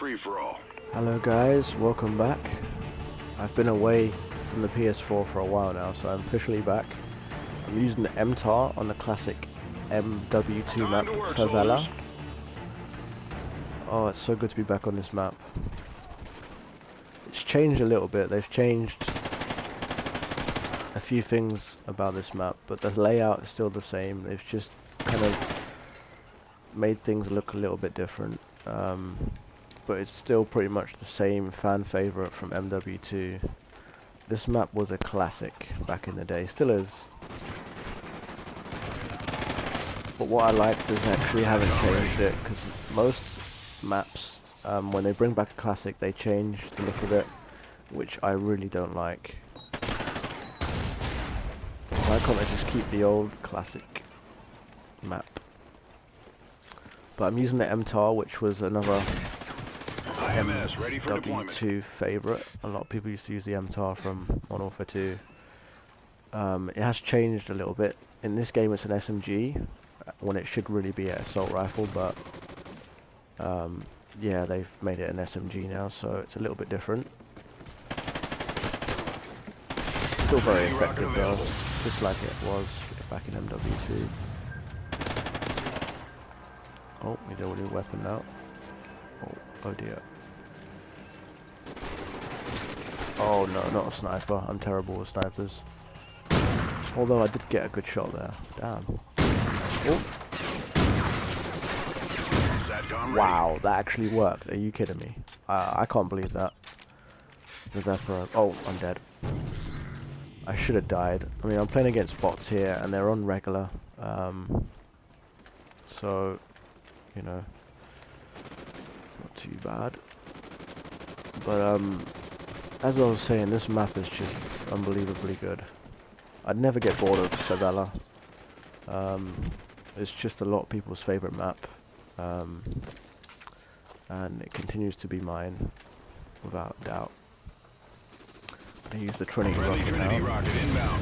free-for-all. Hello guys, welcome back. I've been away from the PS4 for a while now, so I'm officially back. I'm using the MTAR on the classic MW2 map, Favela. Oh, it's so good to be back on this map. It's changed a little bit. They've changed a few things about this map, but the layout is still the same. They've just kind of made things look a little bit different. But it's still pretty much the same fan favorite from MW2. This map was a classic back in the day, still is. But what I liked is actually haven't changed it, because most maps, when they bring back a classic, they change the look of it, which I really don't like. Why can't they just keep the old classic map? But I'm using the MTAR, which was another MW2 favorite. A lot of people used to use the MTAR from Modern Warfare 2. It has changed a little bit. In this game it's an SMG, when it should really be an assault rifle, but yeah, they've made it an SMG now, so it's a little bit different. Still very effective though, just like it was back in MW2. Oh, we got a new weapon now. Oh dear. Oh no, not a sniper. I'm terrible with snipers. Although I did get a good shot there. Damn. Oh. Wow, that actually worked. Are you kidding me? I can't believe that. Oh, I'm dead. I should have died. I mean, I'm playing against bots here, and they're on regular. So, you know, it's not too bad. But, as I was saying, this map is just unbelievably good. I'd never get bored of Favela. It's just a lot of people's favourite map. And it continues to be mine, without doubt. I use the Trinity rocket now.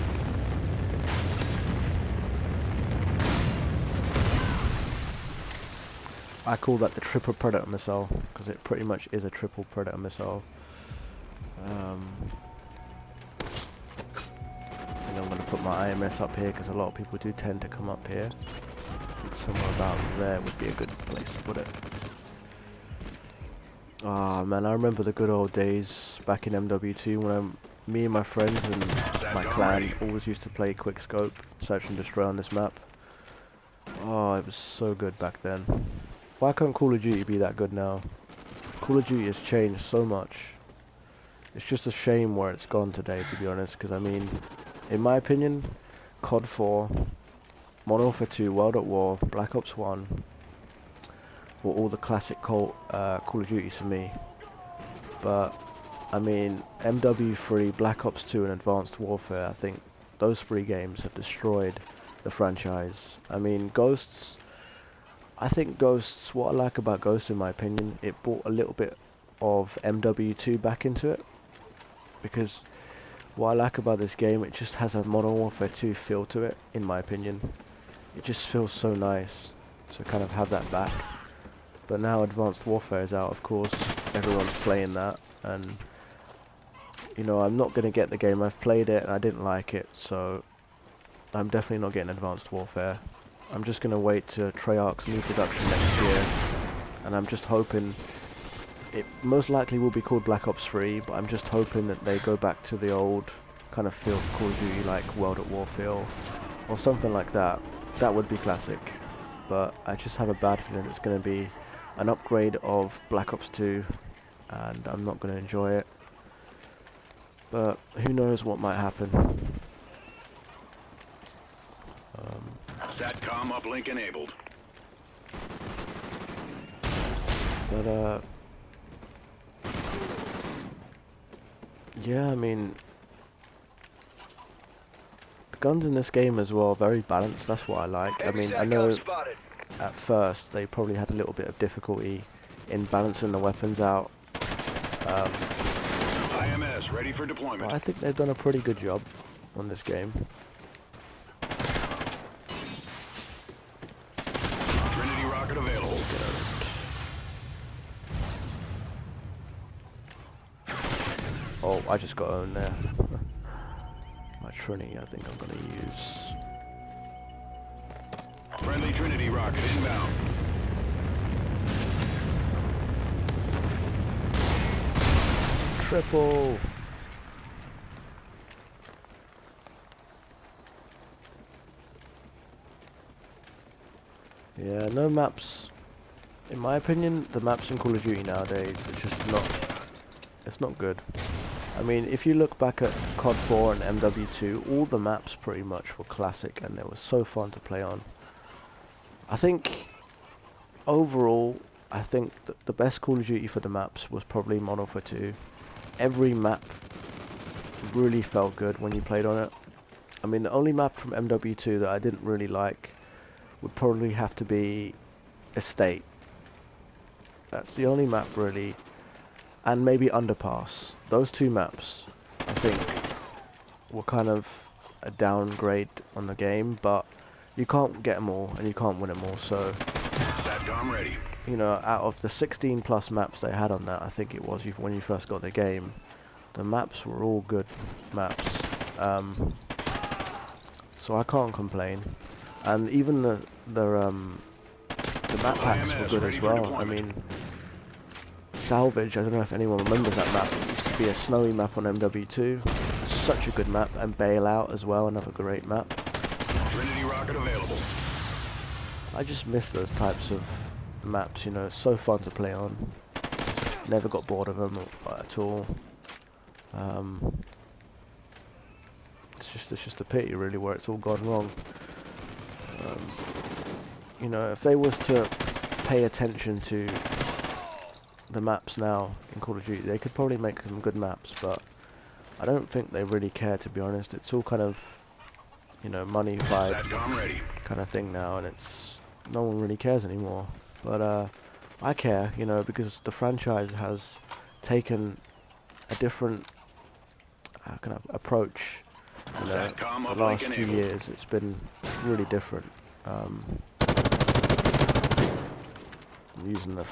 I call that the triple predator missile, because it pretty much is a triple predator missile. And I'm going to put my IMS up here, because a lot of people do tend to come up here. Somewhere about there would be a good place to put it. Ah man, I remember the good old days back in MW2 when me and my friends and my clan always used to play quick scope, search and destroy on this map. Oh, it was so good back then. Why can't Call of Duty be that good now? Call of Duty has changed so much. It's just a shame where it's gone today, to be honest, because I mean, in my opinion, COD 4, Modern Warfare 2, World at War, Black Ops 1 were all the classic Call of Duties for me. But, I mean, MW3, Black Ops 2 and Advanced Warfare, I think those three games have destroyed the franchise. I mean, I think Ghosts, what I like about Ghosts in my opinion, it brought a little bit of MW2 back into it. Because what I like about this game, it just has a Modern Warfare 2 feel to it, in my opinion. It just feels so nice to kind of have that back. But now Advanced Warfare is out, of course, everyone's playing that, and you know, I'm not going to get the game. I've played it and I didn't like it, so I'm definitely not getting Advanced Warfare. I'm just going to wait to Treyarch's new production next year, and I'm just hoping it most likely will be called Black Ops 3, but I'm just hoping that they go back to the old kind of feel to Call of Duty, like World at War feel, or something like that. That would be classic, but I just have a bad feeling it's going to be an upgrade of Black Ops 2, and I'm not going to enjoy it. But who knows what might happen. SATCOM uplink enabled. But yeah, I mean, the guns in this game as well, very balanced. That's what I like. I mean, I know at first they probably had a little bit of difficulty in balancing the weapons out. IMS ready for deployment. But I think they've done a pretty good job on this game. Trinity rocket available. Oh, I just got owned there. My Trinity, I think I'm gonna use. Friendly Trinity rocket inbound. Triple. Yeah, no maps. In my opinion, the maps in Call of Duty nowadays are just not. It's not good. I mean, if you look back at COD 4 and MW2, all the maps pretty much were classic and they were so fun to play on. I think overall, I think that the best Call of Duty for the maps was probably Modern Warfare 2. Every map really felt good when you played on it. I mean, the only map from MW2 that I didn't really like would probably have to be Estate. That's the only map really. And maybe Underpass. Those two maps, I think, were kind of a downgrade on the game, but you can't get them all and you can't win them all, so SATCOM ready. you know, out of the 16 plus maps they had on that, I think it was when you first got the game, the maps were all good maps. So I can't complain. And even the map packs were good as well. I mean, Salvage, I don't know if anyone remembers that map. It used to be a snowy map on MW2. Such a good map. And Bailout as well, another great map. Trinity rocket available. I just miss those types of maps, you know, it's so fun to play on. Never got bored of them at all. It's just a pity really where it's all gone wrong. You know, if they was to pay attention to the maps now in Call of Duty, they could probably make some good maps, but I don't think they really care, to be honest. It's all kind of, you know, money-fied kind of thing now, and it's no one really cares anymore. But I care, you know, because the franchise has taken a different kind of approach. You know, the last few years it's been really different. I'm using the. I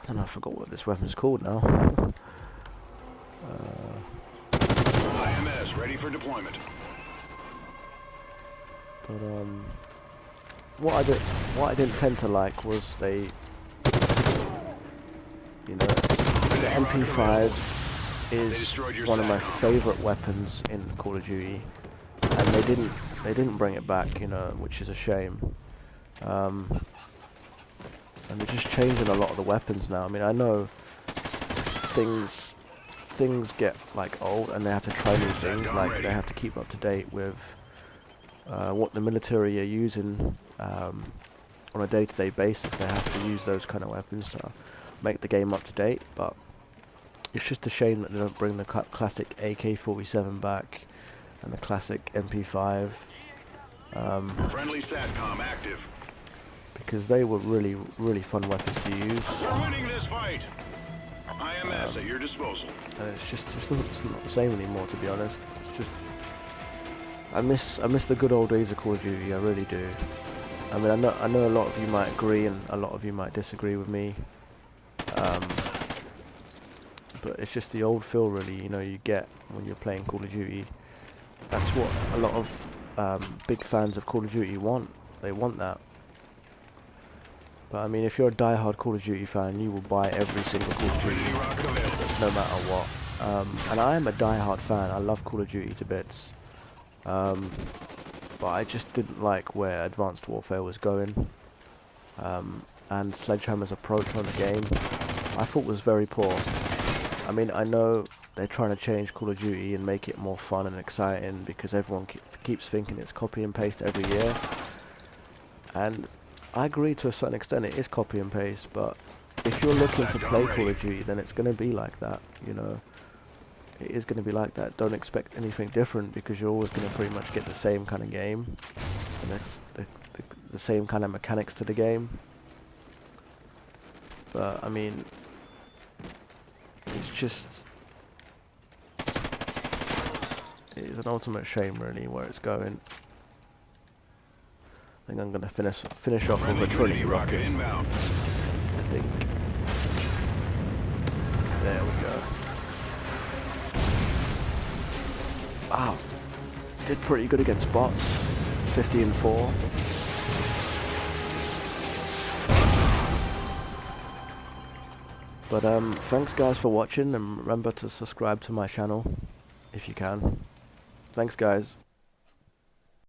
don't know, I forgot what this weapon's called now. IMS ready for deployment. But what I didn't tend to like was the MP5 is one of my favourite weapons in Call of Duty, and they didn't bring it back, you know, which is a shame. And they're just changing a lot of the weapons now. I mean, I know things get like old, and they have to try new things. Like they have to keep up to date with what the military are using on a day-to-day basis. They have to use those kind of weapons to make the game up to date. But it's just a shame that they don't bring the classic AK-47 back and the classic MP5. Friendly SATCOM active. Because they were really, really fun weapons to use. We're winning this fight. IMS at your disposal. And it's not the same anymore, to be honest. It's just I miss the good old days of Call of Duty. I really do. I mean, I know a lot of you might agree and a lot of you might disagree with me. But it's just the old feel, really. You know, you get when you're playing Call of Duty. That's what a lot of big fans of Call of Duty want. They want that. But I mean, if you're a die-hard Call of Duty fan, you will buy every single Call of Duty, no matter what. And I am a die-hard fan. I love Call of Duty to bits. But I just didn't like where Advanced Warfare was going. And Sledgehammer's approach on the game, I thought was very poor. I mean, I know they're trying to change Call of Duty and make it more fun and exciting because everyone keeps thinking it's copy and paste every year. And I agree to a certain extent, it is copy and paste, but if you're looking to play Call of Duty, then it's going to be like that, you know. It is going to be like that. Don't expect anything different because you're always going to pretty much get the same kind of game. And it's the same kind of mechanics to the game. But, I mean, it's just... it is an ultimate shame, really, where it's going. I think I'm going to finish off with a Trinity rocket. I think. There we go. Oh, did pretty good against bots. 50-4. But thanks guys for watching, and remember to subscribe to my channel if you can. Thanks guys.